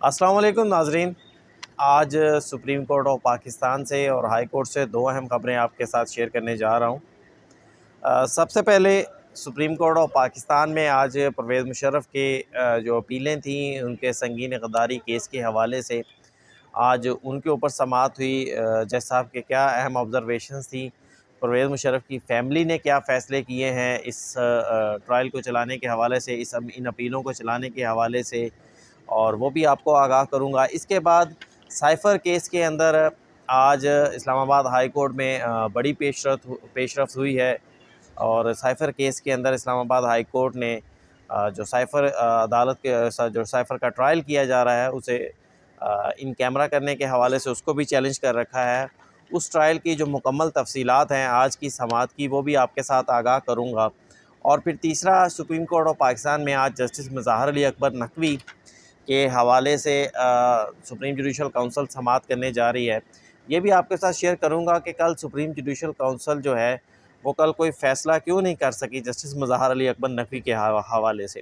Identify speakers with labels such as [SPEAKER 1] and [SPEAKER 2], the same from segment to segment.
[SPEAKER 1] अस्सलाम वालेकुम नाजरीन। आज सुप्रीम कोर्ट ऑफ पाकिस्तान से और हाई कोर्ट से दो अहम खबरें आपके साथ शेयर करने जा रहा हूँ। सबसे पहले सुप्रीम कोर्ट ऑफ पाकिस्तान में आज परवेज़ मुशर्रफ के जो अपीलें थी उनके संगीन गद्दारी केस के हवाले से आज उनके ऊपर समाअत हुई। जज साहब के क्या अहम ऑब्जर्वेशंस थी, परवेज़ मुशर्रफ की फ़ैमिली ने क्या फ़ैसले किए हैं इस ट्रायल को चलाने के हवाले से, इन अपीलों को चलाने के हवाले से, और वो भी आपको आगाह करूँगा। इसके बाद साइफ़र केस के अंदर आज इस्लामाबाद हाई कोर्ट में बड़ी पेशरफ़्त हुई है और साइफ़र केस के अंदर इस्लामाबाद हाई कोर्ट ने जो साइफ़र अदालत के जो साइफ़र का ट्रायल किया जा रहा है उसे इन कैमरा करने के हवाले से उसको भी चैलेंज कर रखा है। उस ट्रायल की जो मुकम्मल तफ़सीलात हैं आज की समाअत की, वो भी आपके साथ आगाह करूँगा। और फिर तीसरा, सुप्रीम कोर्ट ऑफ पाकिस्तान में आज जस्टिस मुज़ाहिर अली अकबर नकवी के हवाले से सुप्रीम जुडिशल काउंसिल समाअत करने जा रही है। ये भी आपके साथ शेयर करूंगा कि कल सुप्रीम जुडिशल काउंसिल जो है वो कल कोई फ़ैसला क्यों नहीं कर सकी जस्टिस मुज़ाहिर अली अकबर नकवी के हवाले से।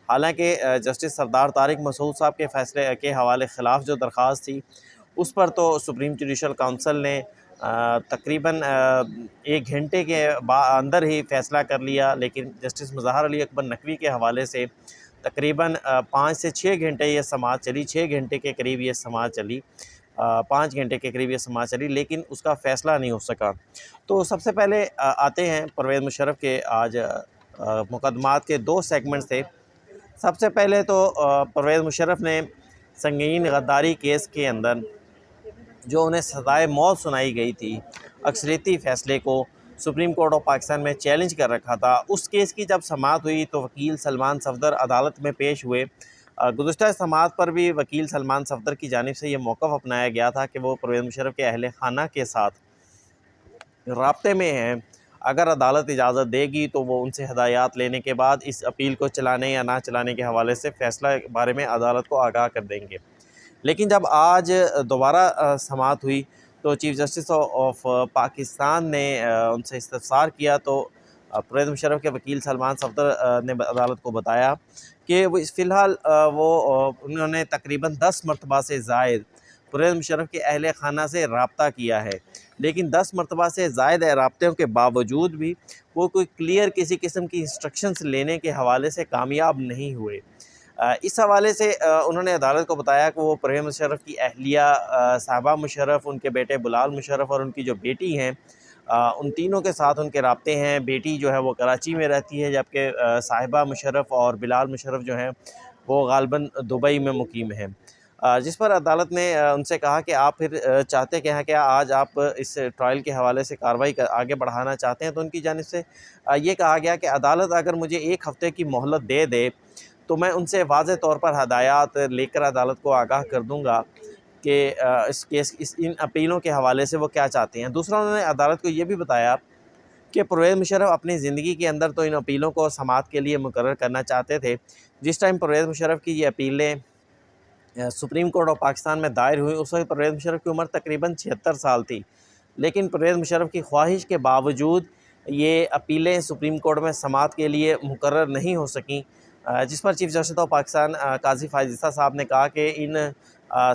[SPEAKER 1] हालांकि जस्टिस सरदार तारिक मसूद साहब के फ़ैसले के हवाले ख़िलाफ़ जो दरख्वास्त थी उस पर तो सुप्रीम जुडिशल काउंसिल ने तकरीबन 1 घंटे के अंदर ही फ़ैसला कर लिया, लेकिन जस्टिस मुज़ाहिर अली अकबर नकवी के हवाले से तकरीबन 5 से 6 घंटे ये समाअत चली। 6 घंटे के करीब ये समाअत चली, 5 घंटे के करीब ये समाअत चली, लेकिन उसका फ़ैसला नहीं हो सका। तो सबसे पहले आते हैं परवेज़ मुशर्रफ के आज मुकदमात के 2 सेगमेंट्स थे। सबसे पहले तो परवेज़ मुशर्रफ ने संगीन गद्दारी केस के अंदर जो उन्हें सज़ाए मौत सुनाई गई थी, अक्सरियती फ़ैसले को सुप्रीम कोर्ट ऑफ पाकिस्तान में चैलेंज कर रखा था। उस केस की जब समाअत हुई तो वकील सलमान सफदर अदालत में पेश हुए। गुज़श्ता समाअत पर भी वकील सलमान सफदर की जानिब से ये मौक़िफ़ अपनाया गया था कि वो परवेज़ मुशर्रफ के अहल खाना के साथ राब्ते में हैं। अगर अदालत इजाज़त देगी तो वो उनसे हिदायत लेने के बाद इस अपील को चलाने या ना चलाने के हवाले से फ़ैसला बारे में अदालत को आगाह कर देंगे। लेकिन जब आज दोबारा समाअत हुई तो चीफ़ जस्टिस ऑफ पाकिस्तान ने उनसे इस्तफ़सार किया तो परवेज़ मुशर्रफ के वकील सलमान सफदर ने अदालत को बताया कि वो फ़िलहाल उन्होंने तकरीबन 10 मरतबा से ज़ायद परवेज़ मुशर्रफ के अहल खाना से रब्ता किया है, लेकिन 10 मरतबा से ज़ायद राब्तों के बावजूद भी वो कोई क्लियर किसी किस्म की इंस्ट्रक्शंस लेने के हवाले से कामयाब नहीं हुए। इस हवाले से उन्होंने अदालत को बताया कि वो परवेज़ मुशर्रफ की अहलिया साहिबा मुशर्रफ, उनके बेटे बिलाल मुशर्रफ और उनकी जो बेटी हैं, उन तीनों के साथ उनके राब्ते हैं। बेटी जो है वो कराची में रहती है, जबकि साहिबा मुशर्रफ और बिलाल मुशर्रफ जो हैं वो ग़ालिबन दुबई में मुकीम हैं। जिस पर अदालत ने उनसे कहा कि आप फिर चाहते क्या हैं, क्या आज आप इस ट्रायल के हवाले से कार्रवाई आगे बढ़ाना चाहते हैं? तो उनकी जानिब से ये कहा गया कि अदालत अगर मुझे 1 हफ़्ते की मोहलत दे दे तो मैं उनसे वाज़ेह तौर पर हदायत लेकर अदालत को आगाह कर दूँगा कि इस इन अपीलों के हवाले से वो क्या चाहते हैं। दूसरा, उन्होंने अदालत को ये भी बताया कि परवेज़ मुशर्रफ अपनी ज़िंदगी के अंदर तो इन अपीलों को समाअत के लिए मुकर्रर करना चाहते थे। जिस टाइम परवेज़ मुशर्रफ की ये अपीलें सुप्रीम कोर्ट ऑफ पाकिस्तान में दायर हुई उस वक्त परवेज़ मुशर्रफ की उम्र तकरीबन 76 साल थी, लेकिन परवेज़ मुशर्रफ की ख्वाहिश के बावजूद ये अपीलें सुप्रीम कोर्ट में समाअत के लिए मुकर्रर नहीं हो सकीं। जिस पर chief justice of Pakistan Qazi Faez ईसा साहब ने कहा कि इन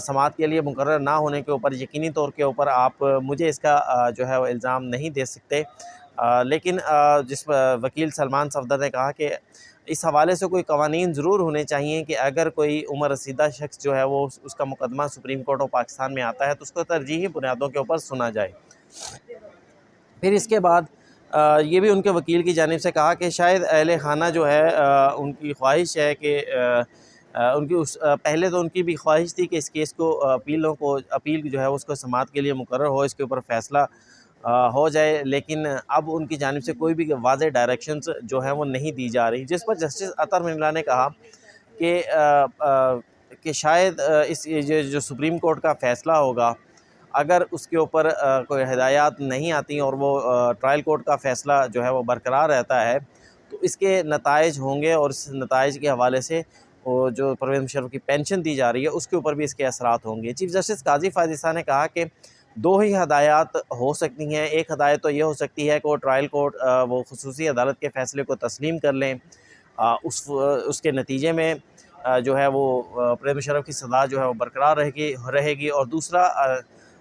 [SPEAKER 1] समाअत के लिए मुकर्रर ना होने के ऊपर यकीनी तौर के ऊपर आप मुझे इसका जो है वो इल्ज़ाम नहीं दे सकते। लेकिन जिस वकील सलमान सफदर ने कहा कि इस हवाले से कोई कवानीन ज़रूर होने चाहिए कि अगर कोई उम्र रसीदा शख्स जो है वो उसका मुकदमा सुप्रीम कोर्ट ऑफ पाकिस्तान में आता है तो उसको तरजीही बुनियादों के ऊपर सुना जाए। फिर इसके बाद ये भी उनके वकील की जानिब से कहा कि शायद अहल खाना जो है उनकी ख्वाहिश है कि उनकी पहले तो उनकी भी ख्वाहिश थी कि इस केस को अपील जो है उसको समाअत के लिए मुकर्रर हो, इसके ऊपर फ़ैसला हो जाए, लेकिन अब उनकी जानिब से कोई भी वाज़ेह डायरेक्शंस जो हैं वो नहीं दी जा रही। जिस पर जस्टिस अतर मिमला ने कहा कि शायद इस ये जो सुप्रीम कोर्ट का फ़ैसला होगा, अगर उसके ऊपर कोई हिदायत नहीं आती और वो ट्रायल कोर्ट का फ़ैसला जो है वो बरकरार रहता है तो इसके नताइज होंगे और इस नताइज के हवाले से वो जो परवेज़ मुशर्रफ की पेंशन दी जा रही है उसके ऊपर भी इसके असरात होंगे। चीफ़ जस्टिस काज़ी फ़ायज़ ईसा ने कहा कि 2 ही हदायत हो सकती हैं। एक हदायत तो ये हो सकती है कि वो ट्रायल कोर्ट वो खुसूसी अदालत के फ़ैसले को तस्लीम कर लें। उसके नतीजे में जो है वो परवेज़ मुशर्रफ की सदा जो है वो बरकरार रहेगी। और दूसरा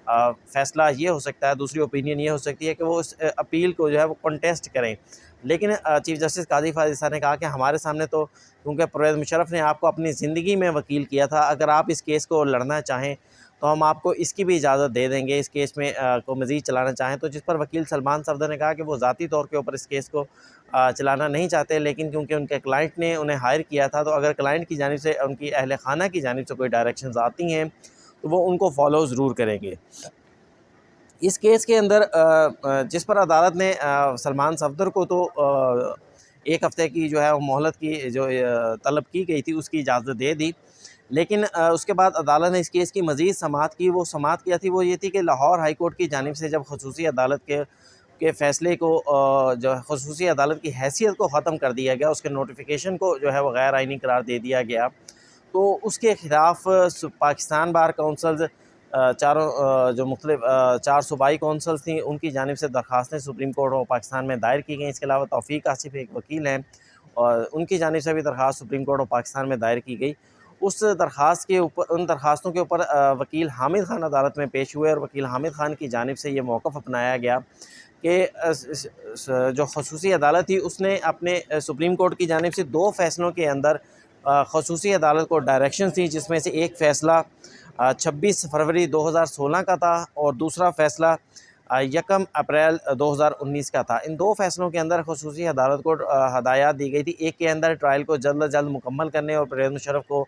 [SPEAKER 1] फ़ैसला ये हो सकता है, दूसरी ओपिनियन ये हो सकती है कि वो इस अपील को जो है वो कंटेस्ट करें। लेकिन चीफ़ जस्टिस काज़ी फ़ाज़िल साहब ने कहा कि हमारे सामने तो, क्योंकि परवेज़ मुशर्रफ ने आपको अपनी ज़िंदगी में वकील किया था, अगर आप इस केस को लड़ना चाहें तो हम आपको इसकी भी इजाज़त दे देंगे, इस केस में को मज़ीद चलाना चाहें। तो जिस पर वकील सलमान सफदर ने कहा कि वो ज़ाती तौर के ऊपर इस केस को चलाना नहीं चाहते, लेकिन क्योंकि उनके क्लाइंट ने उन्हें हायर किया था, तो अगर क्लाइंट की जानिब से, उनकी अहल खाना की जानिब से कोई डायरेक्शंस आती हैं तो वो उनको फ़ॉलो ज़रूर करेंगे। इस केस के अंदर जिस पर अदालत ने सलमान सफदर को तो 1 हफ़्ते की जो है वो मोहलत की जो तलब की गई थी, उसकी इजाज़त दे दी। लेकिन उसके बाद अदालत ने इस केस की मज़ीद समाअत की। वो समाअत क्या थी? वो ये थी कि लाहौर हाई कोर्ट की जानिब से जब खसूसी अदालत के फ़ैसले को जो है खसूसी अदालत की हैसियत को ख़त्म कर दिया गया, उसके नोटिफ़िकेशन को जो है वो गैर आइनी करार दे दिया गया। तो उसके ख़िलाफ़ पाकिस्तान बार काउंसिल्स चारों जो मुख्तलिफ 4 सूबाई काउंसिल्स थी, उनकी जानिब से दरख़्वास्तें सुप्रीम कोर्ट ऑफ पाकिस्तान में दायर की गई। इसके अलावा तौफ़ीक आसिफ़ एक वकील हैं और उनकी जानिब से भी दरख़्वास्त सुप्रीम कोर्ट ऑफ पाकिस्तान में दायर की गई। उस दरख़्वास्त के ऊपर, उन दरख़्वास्तों के ऊपर वकील हामिद ख़ान अदालत में पेश हुए और वकील हामिद ख़ान की जानिब से ये मौक़िफ़ अपनाया गया कि जो खसूसी अदालत थी, उसने अपने सुप्रीम कोर्ट की जानिब से 2 फ़ैसलों के अंदर खसूसी अदालत को डायरेक्शन थी, जिसमें से एक फ़ैसला 26 फरवरी 2016 का था और दूसरा फ़ैसला 1 अप्रैल 2019 का था। इन 2 फ़ैसलों के अंदर खसूसी अदालत को हदायत दी गई थी। एक के अंदर ट्रायल को जल्द अज़ जल्द मुकम्मल करने और परवेज़ मुशर्रफ को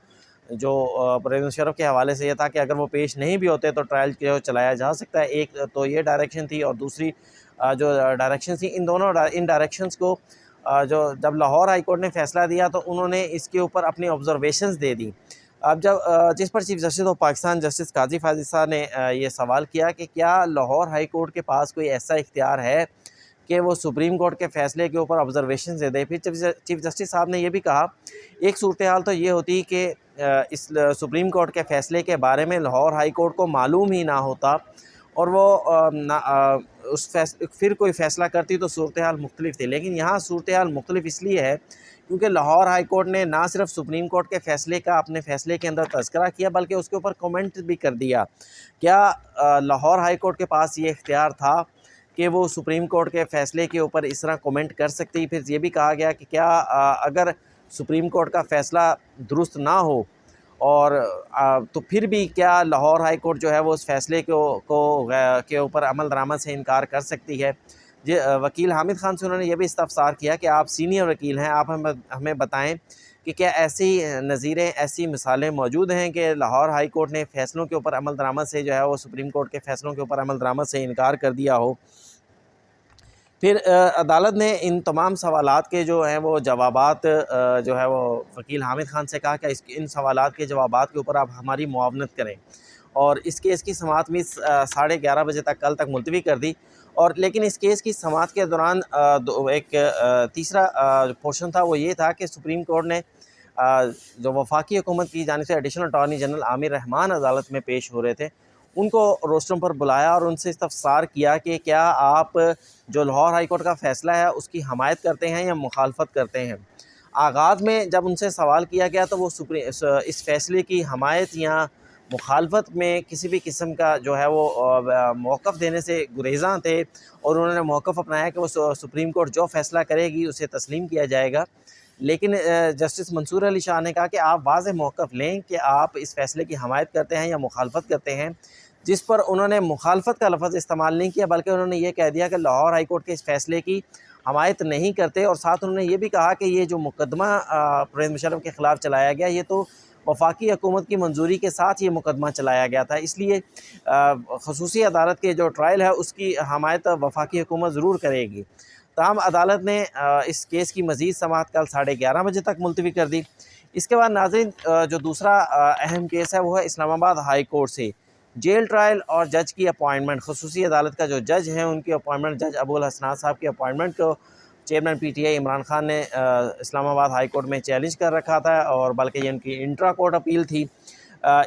[SPEAKER 1] जो परवेज़ मुशर्रफ के हवाले से ये था कि अगर वो पेश नहीं भी होते तो ट्रायल जो चलाया जा सकता है। एक तो ये डायरेक्शन थी और दूसरी जो डायरेक्शन थी, इन डायरेक्शंस को जो जब लाहौर हाई कोर्ट ने फ़ैसला दिया तो उन्होंने इसके ऊपर अपनी ऑब्ज़र्वेशंस दे दी। अब जब जिस पर chief justice of Pakistan justice Qazi Fazil साहब ने ये सवाल किया कि क्या लाहौर हाई कोर्ट के पास कोई ऐसा इख्तियार है कि वो सुप्रीम कोर्ट के फ़ैसले के ऊपर ऑब्ज़र्वेशंस दे दे। फिर चीफ़ जस्टिस साहब ने ये भी कहा, एक सूरत हाल तो ये होती कि इस सुप्रीम कोर्ट के फ़ैसले के बारे में लाहौर हाई कोर्ट को मालूम ही ना होता और वो फिर कोई फ़ैसला करती तो सूरत हाल मुख्तलिफ थी। लेकिन यहाँ सूरत हाल मुख्तलिफ इसलिए है क्योंकि लाहौर हाई कोर्ट ने ना सिर्फ सुप्रीम कोर्ट के फ़ैसले का अपने फ़ैसले के अंदर तज़किरा किया, बल्कि उसके ऊपर कमेंट भी कर दिया। क्या लाहौर हाई कोर्ट के पास ये इख्तियार था कि वो सुप्रीम कोर्ट के फ़ैसले के ऊपर इस तरह कमेंट कर सकती? फिर ये भी कहा गया कि क्या अगर सुप्रीम कोर्ट का फ़ैसला दुरुस्त ना हो और तो फिर भी क्या लाहौर हाई कोर्ट जो है वो उस फ़ैसले के ऊपर अमल दरामद से इनकार कर सकती है? वकील हामिद ख़ान से उन्होंने ये भी इस्तफ़सार किया कि आप सीनियर वकील हैं, आप हमें बताएं कि क्या ऐसी नज़ीरें, ऐसी मिसालें मौजूद हैं कि लाहौर हाई कोर्ट ने फ़ैसलों के ऊपर अमल दरामद से जो है वो सुप्रीम कोर्ट के फ़ैसलों के ऊपर अमल दरामद से इनकार कर दिया हो? फिर अदालत ने इन तमाम सवालात के जो हैं वो जवाबात जो है वो वकील हामिद ख़ान से कहा कि इन सवालात के जवाबात के ऊपर आप हमारी मुआवनत करें और इस केस की समाअत भी 11:30 बजे तक कल तक मुलतवी कर दी। और लेकिन इस केस की समाअत के दौरान तीसरा पोर्शन था, वो ये था कि सुप्रीम कोर्ट ने जो वफाकी हुकूमत की जानिब से additional attorney general Aamir Rahman अदालत में पेश हो रहे थे, उनको रोस्टरों पर बुलाया और उनसे इस्तफ़सार किया कि क्या आप जो लाहौर हाई कोर्ट का फ़ैसला है उसकी हमायत करते हैं या मुखालफत करते हैं? आगाज़ में जब उनसे सवाल किया गया तो वो इस फ़ैसले की हमायत या मुखालफत में किसी भी किस्म का जो है वो मौक़िफ़ देने से गुरेज़ां थे और उन्होंने मौक़िफ़ अपनाया कि वो सुप्रीम कोर्ट जो फ़ैसला करेगी उसे तस्लीम किया जाएगा। लेकिन जस्टिस मंसूर अली शाह ने कहा कि आप वाज़ेह मौक़िफ़ लें कि आप इस फ़ैसले की हमायत करते हैं या मुखालफत करते हैं, जिस पर उन्होंने मुखालफत का लफ़्ज़ इस्तेमाल नहीं किया, बल्कि उन्होंने ये कह दिया कि लाहौर हाई कोर्ट के इस फ़ैसले की हमायत नहीं करते। और साथ उन्होंने ये भी कहा कि ये जो मुकदमा परवेज़ मुशर्रफ के ख़िलाफ़ चलाया गया, ये तो वफाकी हुकूमत की मंजूरी के साथ ये मुकदमा चलाया गया था, इसलिए खसूसी अदालत के जो ट्रायल है उसकी हमायत वफाकी हुकूमत ज़रूर करेगी। ताहम अदालत ने इस केस की मज़ीद समाअत कल 11:30 बजे तक मुलतवी कर दी। इसके बाद नाज़रीन जो दूसरा अहम केस है वो है इस्लामाबाद हाई कोर्ट से जेल ट्रायल और जज की अपॉइंटमेंट। खसूसी अदालत का जो जज हैं उनकी अपॉइंटमेंट, जज अबुल हसनात साहब की अपॉइंटमेंट को चेयरमैन PTI इमरान खान ने इस्लामाबाद हाई कोर्ट में चैलेंज कर रखा था और बल्कि ये उनकी इंट्रा कोर्ट अपील थी।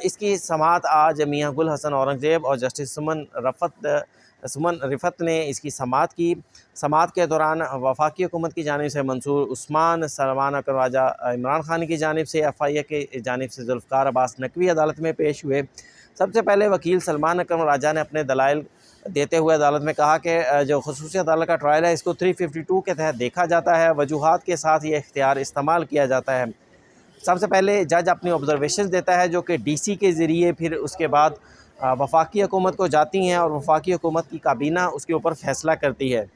[SPEAKER 1] इसकी समाअत आज मियाँ गुल हसन औरंगज़ेब और जस्टिस सुमन रफ़त सुमन रिफत ने इसकी समाअत की। समाअत के दौरान वफाकी हुकूमत की जानिब से मंसूर उस्मान, सलमान अकरम राजा, इमरान खान की जानिब से, FIA की जानिब से जुल्फ़िकार अब्बास नकवी अदालत में पेश हुए। सबसे पहले वकील सलमान अकरम राजा ने अपने दलाइल देते हुए अदालत में कहा कि जो ख़ुसूसी अदालत का ट्रायल है इसको 352 के तहत देखा जाता है, वजूहात के साथ ये इख्तियार इस्तेमाल किया जाता है। सबसे पहले जज अपनी ऑब्जर्वेशन देता है जो कि DC के ज़रिए फिर उसके बाद वफाकी हुकूमत को जाती हैं और वफाकी हुकूमत की काबीना उसके ऊपर फ़ैसला करती है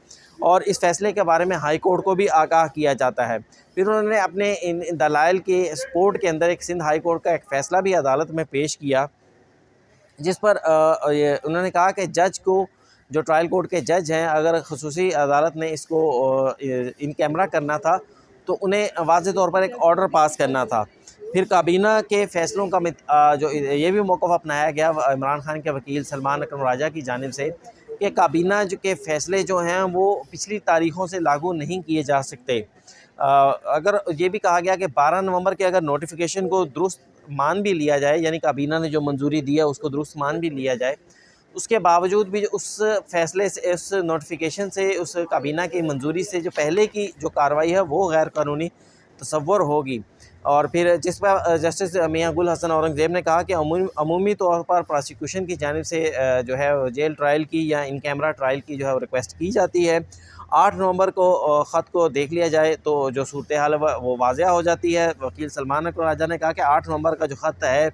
[SPEAKER 1] और इस फ़ैसले के बारे में हाई कोर्ट को भी आगाह किया जाता है। फिर उन्होंने अपने इन दलाइल के सपोर्ट के अंदर एक सिंध हाई कोर्ट का एक फ़ैसला भी अदालत में पेश किया, जिस पर ये उन्होंने कहा कि जज को, जो ट्रायल कोर्ट के जज हैं, अगर खसूसी अदालत ने इसको इन कैमरा करना था तो उन्हें वाज़ेह तौर पर एक ऑर्डर पास करना था। फिर काबीना के फ़ैसलों का जो ये भी मौक़िफ़ अपनाया गया इमरान खान के वकील सलमान अकरम राजा की जानिब से कि काबीना के फ़ैसले जो हैं वो पिछली तारीख़ों से लागू नहीं किए जा सकते। अगर ये भी कहा गया कि 12 नवंबर के अगर नोटिफिकेशन को दुरुस्त मान भी लिया जाए, यानी काबीना ने जो मंजूरी दी है उसको दुरुस्त मान भी लिया जाए, उसके बावजूद भी उस फ़ैसले से, उस नोटिफिकेशन से, उस काबीना की मंजूरी से जो पहले की जो कार्रवाई है वो गैर कानूनी तसव्वुर होगी। और फिर जिस पर जस्टिस मियां गुल हसन औरंगज़ेब ने कहा कि अमूमी तौर पर प्रोसिक्यूशन की जानिब से जो है जेल ट्रायल की या इन कैमरा ट्रायल की जो है रिक्वेस्ट की जाती है। 8 नवंबर को ख़त को देख लिया जाए तो जो सूरत हाल है वो वाज़िया हो जाती है। वकील सलमान अकरम राजा ने कहा कि 8 नवंबर का जो ख़त है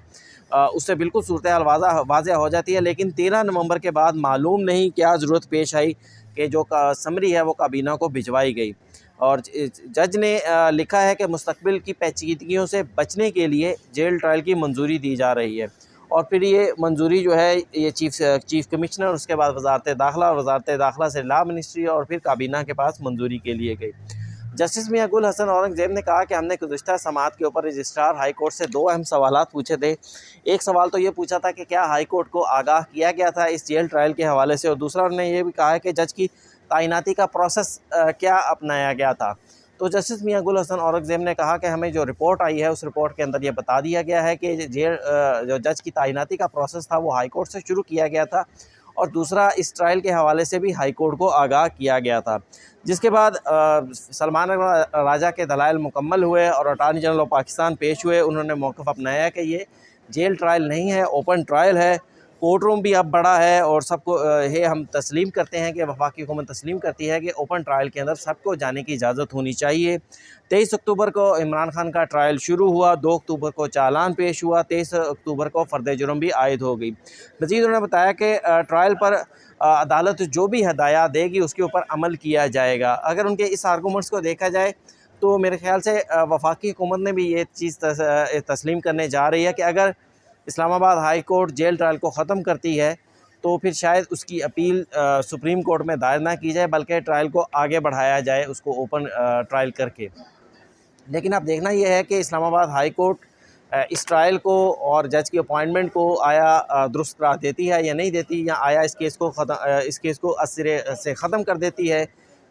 [SPEAKER 1] उससे बिल्कुल सूरत हाल वाज़िया हो जाती है, लेकिन 13 नवंबर के बाद मालूम नहीं क्या ज़रूरत पेश आई कि जो समरी है वो काबीना को भिजवाई गई। और जज ने लिखा है कि मुस्तकबिल की पेचीदगियों से बचने के लिए जेल ट्रायल की मंजूरी दी जा रही है। और फिर ये मंजूरी जो है ये चीफ़ कमिश्नर, उसके बाद वज़ारत दाखिला और वज़ारत दाखिला से लॉ मिनिस्ट्री और फिर काबीना के पास मंजूरी के लिए गई। जस्टिस मियां गुल हसन औरंगज़ेब ने कहा कि हमने गुज़िश्ता समाअत के ऊपर रजिस्ट्रार हाई कोर्ट से 2 अहम सवालात पूछे थे। एक सवाल तो ये पूछा था कि क्या हाई कोर्ट को आगाह किया गया था इस जेल ट्रायल के हवाले से, और दूसरा उन्होंने ये भी कहा है कि जज की तैनाती का प्रोसेस क्या अपनाया गया था। तो जस्टिस मियां गुल हसन औरंगज़ेब ने कहा कि हमें जो रिपोर्ट आई है उस रिपोर्ट के अंदर ये बता दिया गया है कि जो जज की तैनाती का प्रोसेस था वो हाई कोर्ट से शुरू किया गया था, और दूसरा इस ट्रायल के हवाले से भी हाई कोर्ट को आगाह किया गया था। जिसके बाद सलमान राजा के दलाइल मुकम्मल हुए और अटॉर्नी जनरल ऑफ पाकिस्तान पेश हुए। उन्होंने मौक़िफ़ अपनाया कि ये जेल ट्रायल नहीं है, ओपन ट्रायल है। कोर्ट रूम भी अब बड़ा है और सबको हम तस्लीम करते हैं कि वफाकी हुकूमत तस्लीम करती है कि ओपन ट्रायल के अंदर सबको जाने की इजाज़त होनी चाहिए। 23 अक्टूबर को इमरान खान का ट्रायल शुरू हुआ, 2 अक्टूबर को चालान पेश हुआ, 23 अक्टूबर को फ़र्द जुर्म भी आयद हो गई। मज़ीद उन्होंने बताया कि ट्रायल पर अदालत जो भी हदायत देगी उसके ऊपर अमल किया जाएगा। अगर उनके इस आर्गूमेंट्स को देखा जाए तो मेरे ख़्याल से वफाकी हुकूमत ने भी ये चीज़ तस्लीम करने जा रही है कि अगर Islamabad high court jail trial को ख़त्म करती है तो फिर शायद उसकी अपील सुप्रीम कोर्ट में दायर ना की जाए, बल्कि ट्रायल को आगे बढ़ाया जाए उसको ओपन ट्रायल करके। लेकिन अब देखना यह है कि इस्लामाबाद हाई कोर्ट इस ट्रायल को और जज की अपॉइंटमेंट को आया दुरुस्त करार देती है या नहीं देती, या आया इस केस को सिरे से ख़त्म कर देती है,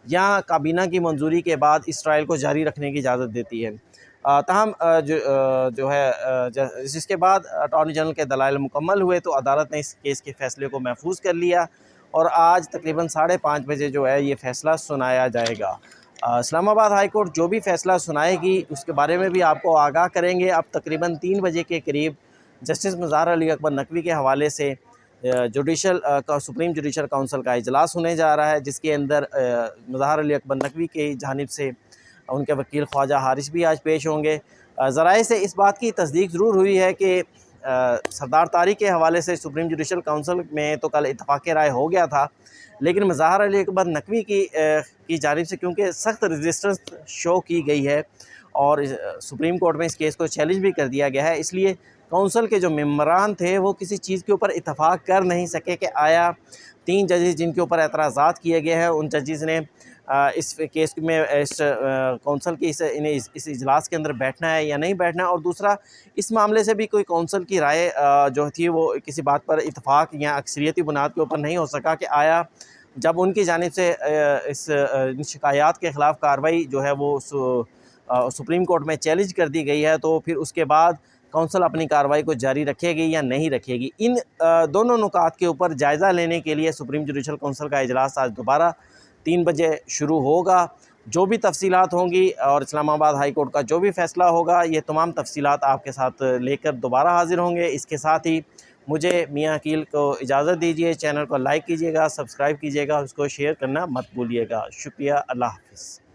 [SPEAKER 1] या काबीना की मंजूरी के बाद इस ट्रायल को जारी रखने की इजाज़त देती है। ताहम जो है जिसके बाद अटॉर्नी जनरल के दलाइल मुकम्मल हुए तो अदालत ने इस केस के फ़ैसले को महफूज कर लिया और आज तकरीबन 5:30 बजे जो है ये फ़ैसला सुनाया जाएगा। इस्लामाबाद हाई कोर्ट जो भी फ़ैसला सुनाएगी उसके बारे में भी आपको आगाह करेंगे। अब तकरीबन 3 बजे के करीब जस्टिस मज़ार अली अकबर नकवी के हवाले से सुप्रीम जुडिशल काउंसिल का इजलास होने जा रहा है, जिसके अंदर मज़ार अली अकबर नकवी की जानिब से उनके वकील ख्वाजा हारिस भी आज पेश होंगे। ज़राए से इस बात की तस्दीक ज़रूर हुई है कि सरदार तारिक के हवाले से सुप्रीम जुडिशल काउंसिल में तो कल इत्तफ़ाक़ राय हो गया था, लेकिन मज़ार अली अकबर नकवी की जानिब से क्योंकि सख्त रेजिस्टेंस शो की गई है और सुप्रीम कोर्ट में इस केस को चैलेंज भी कर दिया गया है, इसलिए काउंसिल के जो मेंबरान थे वो किसी चीज़ के ऊपर इत्तफ़ाक़ कर नहीं सके कि आया 3 जजेस जिनके ऊपर एतराज़ात किए गए हैं उन जजेस ने इस केस में इस काउंसिल के इस इजलास के अंदर बैठना है या नहीं बैठना है, और दूसरा इस मामले से भी कोई काउंसिल की राय जो थी वो किसी बात पर इत्तफ़ाक़ या अक्सरियती बुनियाद के ऊपर नहीं हो सका कि आया जब उनकी जानिब से इस शिकायत के ख़िलाफ़ कार्रवाई जो है वो सुप्रीम कोर्ट में चैलेंज कर दी गई है तो फिर उसके बाद कौंसल अपनी कार्रवाई को जारी रखेगी या नहीं रखेगी। इन दोनों नुकात के ऊपर जायज़ा लेने के लिए सुप्रीम जुडिशल कौंसिल का इजलास आज दोबारा 3 बजे शुरू होगा। जो भी तफसीलात होंगी और इस्लामाबाद हाई कोर्ट का जो भी फ़ैसला होगा, ये तमाम तफसीलात आपके साथ लेकर दोबारा हाज़िर होंगे। इसके साथ ही मुझे मियाँ अकील को इजाज़त दीजिए। चैनल को लाइक कीजिएगा, सब्सक्राइब कीजिएगा, उसको शेयर करना मत भूलिएगा। शुक्रिया, अल्लाह हाफ़िज़।